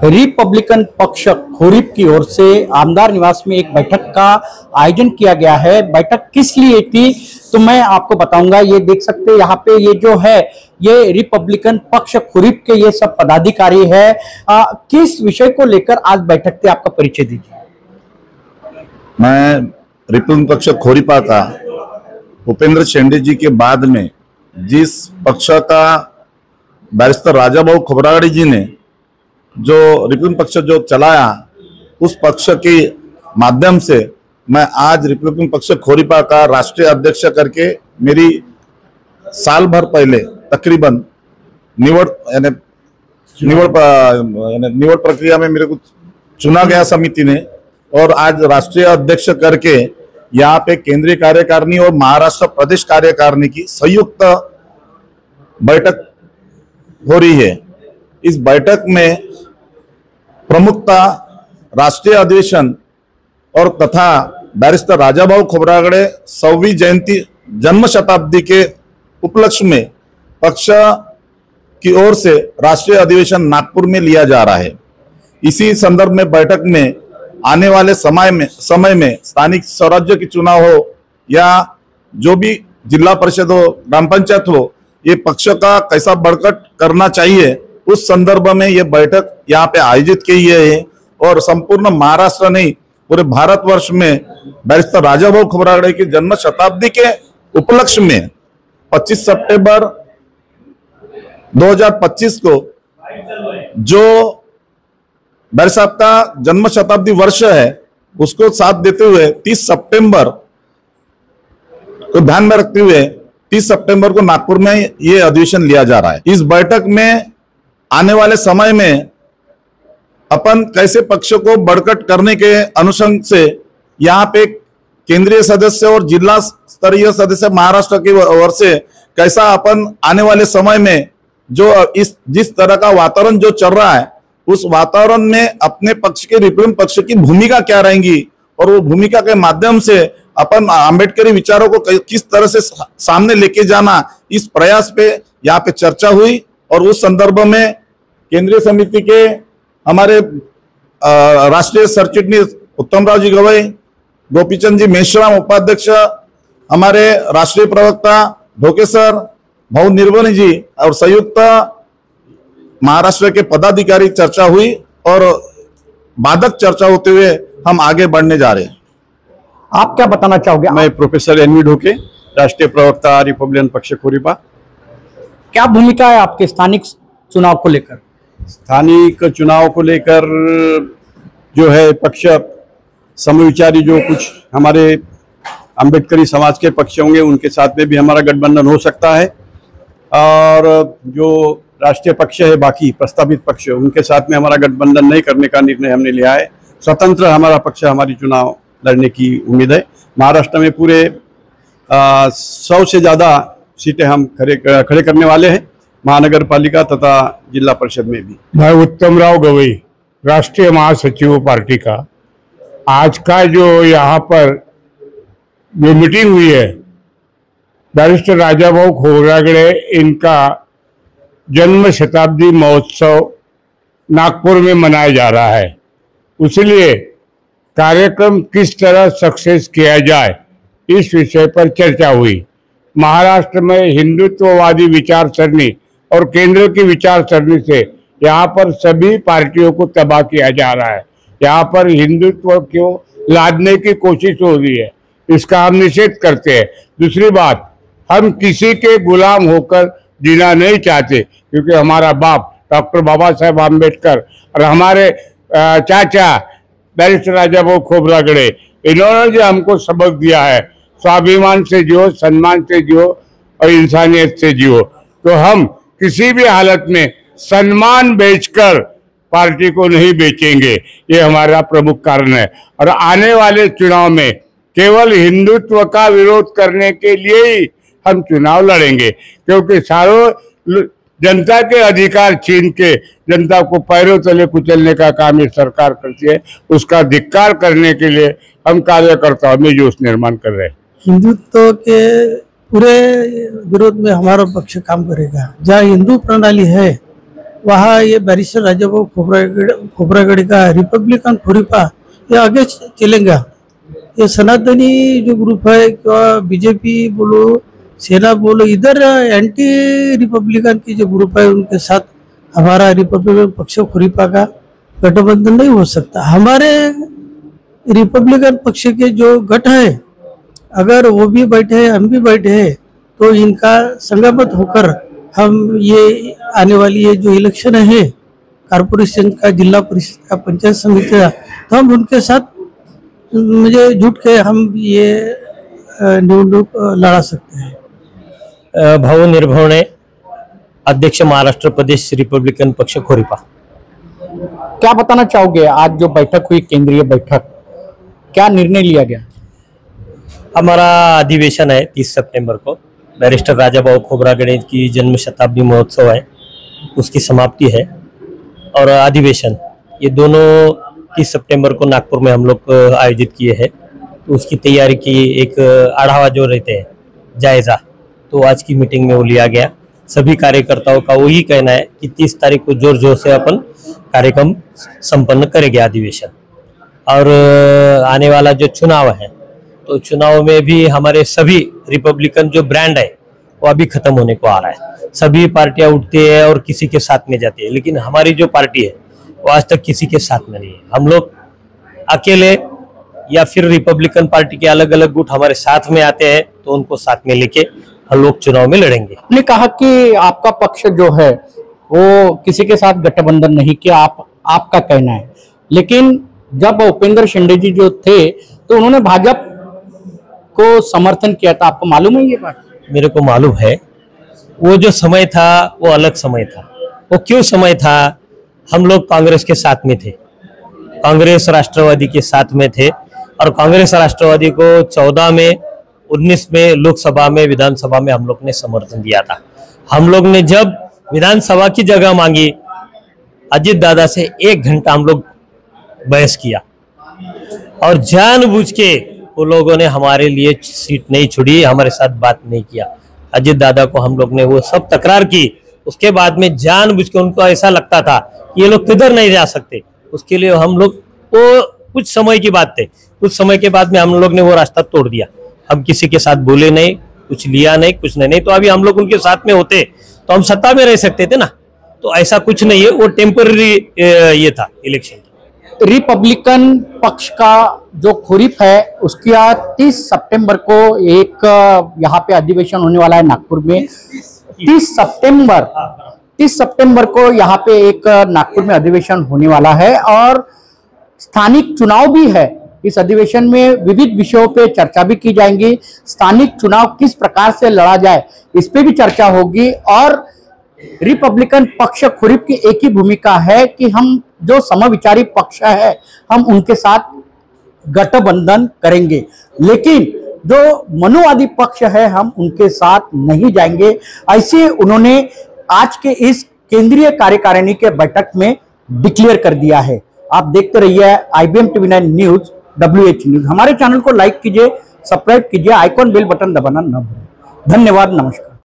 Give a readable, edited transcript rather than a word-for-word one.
Republican पक्ष खोरीप की ओर से आमदार निवास में एक बैठक का आयोजन किया गया है। बैठक किस लिए थी तो मैं आपको बताऊंगा। ये देख सकते हैं यहाँ पे ये जो है ये रिपब्लिकन पक्ष खोरीप के ये सब पदाधिकारी है। किस विषय को लेकर आज बैठक थी, आपका परिचय दीजिए। मैं रिपब्लिकन पक्ष खोरीपा का उपेंद्र शेंडे जी के बाद में जिस पक्ष का बैरिस्टर राजाभाऊ खोब्रागड़े जी ने जो रिपब्लिकन पक्ष जो चलाया, उस पक्ष के माध्यम से मैं आज रिपब्लिकन पक्ष खोरीपा का राष्ट्रीय अध्यक्ष करके मेरी साल भर पहले तकरीबन निवड़ प्रक्रिया में मेरे को चुना गया समिति ने, और आज राष्ट्रीय अध्यक्ष करके यहाँ पे केंद्रीय कार्यकारिणी और महाराष्ट्र प्रदेश कार्यकारिणी की संयुक्त बैठक हो रही है। इस बैठक में प्रमुखता राष्ट्रीय अधिवेशन और तथा बैरिस्टर राजाभाऊ खोब्रागड़े 100वीं जयंती जन्म शताब्दी के उपलक्ष्य में पक्ष की ओर से राष्ट्रीय अधिवेशन नागपुर में लिया जा रहा है। इसी संदर्भ में बैठक में आने वाले समय में स्थानिक स्वराज्य की चुनाव हो या जो भी जिला परिषद हो, ग्राम पंचायत हो, ये पक्ष का कैसा बढ़कट करना चाहिए, उस संदर्भ में ये बैठक यहाँ पे आयोजित की है। और संपूर्ण महाराष्ट्र नहीं, पूरे भारतवर्ष में बैरिस्टर राजाभाऊ खोब्रागड़े की जन्म शताब्दी के उपलक्ष्य में 25 सितंबर 2025 को जो बैरिस्टर साहब का जन्म शताब्दी वर्ष है, उसको साथ देते हुए 30 सितंबर को ध्यान में रखते हुए 30 सितंबर को नागपुर में ये अधिवेशन लिया जा रहा है। इस बैठक में आने वाले समय में अपन कैसे पक्ष को बढ़कट करने के अनुसंग से यहाँ पे केंद्रीय सदस्य और जिला स्तरीय सदस्य महाराष्ट्र की ओर से कैसा अपन आने वाले समय में जो जिस तरह का वातावरण जो चल रहा है, उस वातावरण में अपने पक्ष के रिपब्लिकन पक्ष की भूमिका क्या रहेंगी, और वो भूमिका के माध्यम से अपन अम्बेडकरी विचारों को किस तरह से सामने लेके जाना, इस प्रयास पे यहाँ पे चर्चा हुई। और उस संदर्भ में केंद्रीय समिति के हमारे राष्ट्रीय सचिव उत्तम राव जी गवई, गोपीचंद जी मेश्राम उपाध्यक्ष, हमारे राष्ट्रीय प्रवक्ता ढोकेसर भाऊ निर्वनी जी और संयुक्त महाराष्ट्र के पदाधिकारी चर्चा हुई, और बाधक चर्चा होते हुए हम आगे बढ़ने जा रहे हैं। आप क्या बताना चाहोगे? मैं प्रोफेसर एनवी ढोके, राष्ट्रीय प्रवक्ता रिपब्लिकन पक्ष खोरीपा। क्या भूमिका है आपके स्थानिक चुनाव को लेकर? स्थानिक चुनाव को लेकर जो है पक्ष समविचारी जो कुछ हमारे अम्बेडकरी समाज के पक्ष होंगे, उनके साथ में भी हमारा गठबंधन हो सकता है, और जो राष्ट्रीय पक्ष है, बाकी प्रस्तावित पक्ष, उनके साथ में हमारा गठबंधन नहीं करने का निर्णय हमने लिया है। स्वतंत्र हमारा पक्ष हमारी चुनाव लड़ने की उम्मीद है। महाराष्ट्र में पूरे 100 से ज़्यादा सीटें हम खड़े करने वाले हैं, महानगर पालिका तथा जिला परिषद में भी। मैं उत्तम राव गवई, राष्ट्रीय महासचिव पार्टी का। आज का जो यहाँ पर जो मीटिंग हुई है, बैरिस्टर राजाभाऊ खोब्रागड़े इनका जन्म शताब्दी महोत्सव नागपुर में मनाया जा रहा है, इसलिए कार्यक्रम किस तरह सक्सेस किया जाए, इस विषय पर चर्चा हुई। महाराष्ट्र में हिंदुत्ववादी विचारसरणी और केंद्र की विचारसरणी से यहाँ पर सभी पार्टियों को तबाह किया जा रहा है। यहाँ पर हिंदुत्व को लादने की कोशिश हो रही है, इसका हम निषेध करते हैं। दूसरी बात, हम किसी के गुलाम होकर जीना नहीं चाहते, क्योंकि हमारा बाप डॉक्टर बाबा साहेब आम्बेडकर और हमारे चाचा बैरिस्टर राजाभाऊ खोब्रागड़े, इन्होंने जो हमको सबक दिया है, स्वाभिमान से जियो, सम्मान से जियो और इंसानियत से जियो, तो हम किसी भी हालत में सम्मान बेचकर पार्टी को नहीं बेचेंगे। ये हमारा प्रमुख कारण है। और आने वाले चुनाव में केवल हिंदुत्व का विरोध करने के लिए ही हम चुनाव लड़ेंगे, क्योंकि सारों जनता के अधिकार छीन के जनता को पैरों तले कुचलने का काम ये सरकार करती है। उसका धिक्कार करने के लिए हम कार्यकर्ताओं में जोश निर्माण कर रहे हैं। हिंदुत्व के पूरे विरोध में हमारा पक्ष काम करेगा। जहाँ हिंदू प्रणाली है वहाँ ये बैरिस्टर राजाभाऊ खोब्रागड़े का रिपब्लिकन खोरीपा ये आगे चलेगा। ये सनातनी जो ग्रुप है, बीजेपी बोलो सेना बोलो, इधर एंटी रिपब्लिकन की जो ग्रुप है उनके साथ हमारा रिपब्लिकन पक्ष खोरीपा का गठबंधन नहीं हो सकता। हमारे रिपब्लिकन पक्ष के जो गठ है, अगर वो भी बैठे हम भी बैठे तो इनका संगमत होकर हम ये आने वाली ये जो इलेक्शन है कारपोरेशन का, जिला परिषद का, पंचायत समिति का, तो हम उनके साथ मुझे जुट के हम ये निवडणूक लड़ा सकते हैं। भाऊ निर्भवणे, अध्यक्ष महाराष्ट्र प्रदेश रिपब्लिकन पक्ष खोरीपा। क्या बताना चाहोगे, आज जो बैठक हुई केंद्रीय बैठक, क्या निर्णय लिया गया? हमारा अधिवेशन है 30 सितंबर को, बैरिस्टर राजाभाऊ खोब्रागड़े की जन्म शताब्दी महोत्सव है, उसकी समाप्ति है और अधिवेशन, ये दोनों 30 सितंबर को नागपुर में हम लोग आयोजित किए हैं। तो उसकी तैयारी की एक आढ़ावा जो रहते हैं जायजा, तो आज की मीटिंग में वो लिया गया। सभी कार्यकर्ताओं का वही कहना है कि 30 तारीख को जोर जोर से अपन कार्यक्रम संपन्न करेंगे अधिवेशन। और आने वाला जो चुनाव है, तो चुनाव में भी हमारे सभी रिपब्लिकन जो ब्रांड है वो अभी खत्म होने को आ रहा है। सभी पार्टियां उठती है और किसी के साथ में जाती है, लेकिन हमारी जो पार्टी है वो आज तक किसी के साथ में नहीं है। हम लोग अकेले या फिर रिपब्लिकन पार्टी के अलग अलग गुट हमारे साथ में आते हैं, तो उनको साथ में लेके हम लोग चुनाव में लड़ेंगे। आपने कहा कि आपका पक्ष जो है वो किसी के साथ गठबंधन नहीं किया, आपका कहना है, लेकिन जब उपेंद्र शिंदे जी जो थे तो उन्होंने भाजपा को समर्थन किया था, आपको मालूम है ये बात? मेरे को मालूम है, वो जो समय था वो अलग समय था। वो क्यों समय था? हम लोग कांग्रेस के साथ में थे, कांग्रेस राष्ट्रवादी के साथ में थे, और कांग्रेस राष्ट्रवादी को 14 में 19 में लोकसभा में विधानसभा में हम लोग ने समर्थन दिया था। हम लोग ने जब विधानसभा की जगह मांगी, अजित दादा से 1 घंटा हम लोग बहस किया और जानबूझ के वो लोगों ने हमारे लिए सीट नहीं छोड़ी, हमारे साथ बात नहीं किया। अजित दादा को हम लोग ने वो सब तकरार की, उसके बाद में जानबूझ के उनको ऐसा लगता था कि ये लोग किधर नहीं जा सकते, उसके लिए हम लोग, वो कुछ समय की बात थे, कुछ समय के बाद में हम लोग ने वो रास्ता तोड़ दिया। हम किसी के साथ बोले नहीं, कुछ लिया नहीं, कुछ नहीं। तो अभी हम लोग उनके साथ में होते तो हम सत्ता में रह सकते थे ना, तो ऐसा कुछ नहीं है, वो टेम्पररी ये था इलेक्शन। रिपब्लिकन पक्ष का जो खोरीप है उसकी 30 सितंबर को एक यहाँ पे अधिवेशन होने वाला है नागपुर में। 30 सितंबर को यहाँ पे एक नागपुर में अधिवेशन होने वाला है और स्थानिक चुनाव भी है। इस अधिवेशन में विविध विषयों पे चर्चा भी की जाएंगी। स्थानिक चुनाव किस प्रकार से लड़ा जाए इस पे भी चर्चा होगी और रिपब्लिकन पक्ष खोरीप की एक ही भूमिका है कि हम जो समविचारी पक्ष है हम उनके साथ गठबंधन करेंगे, लेकिन जो मनुवादी पक्ष है हम उनके साथ नहीं जाएंगे। ऐसे उन्होंने आज के इस केंद्रीय कार्यकारिणी के बैठक में डिक्लेयर कर दिया है। आप देखते रहिए IBM TV9 news, WH news. हमारे चैनल को लाइक कीजिए, सब्सक्राइब कीजिए, आइकॉन बेल बटन दबाना न भूलें। धन्यवाद, नमस्कार।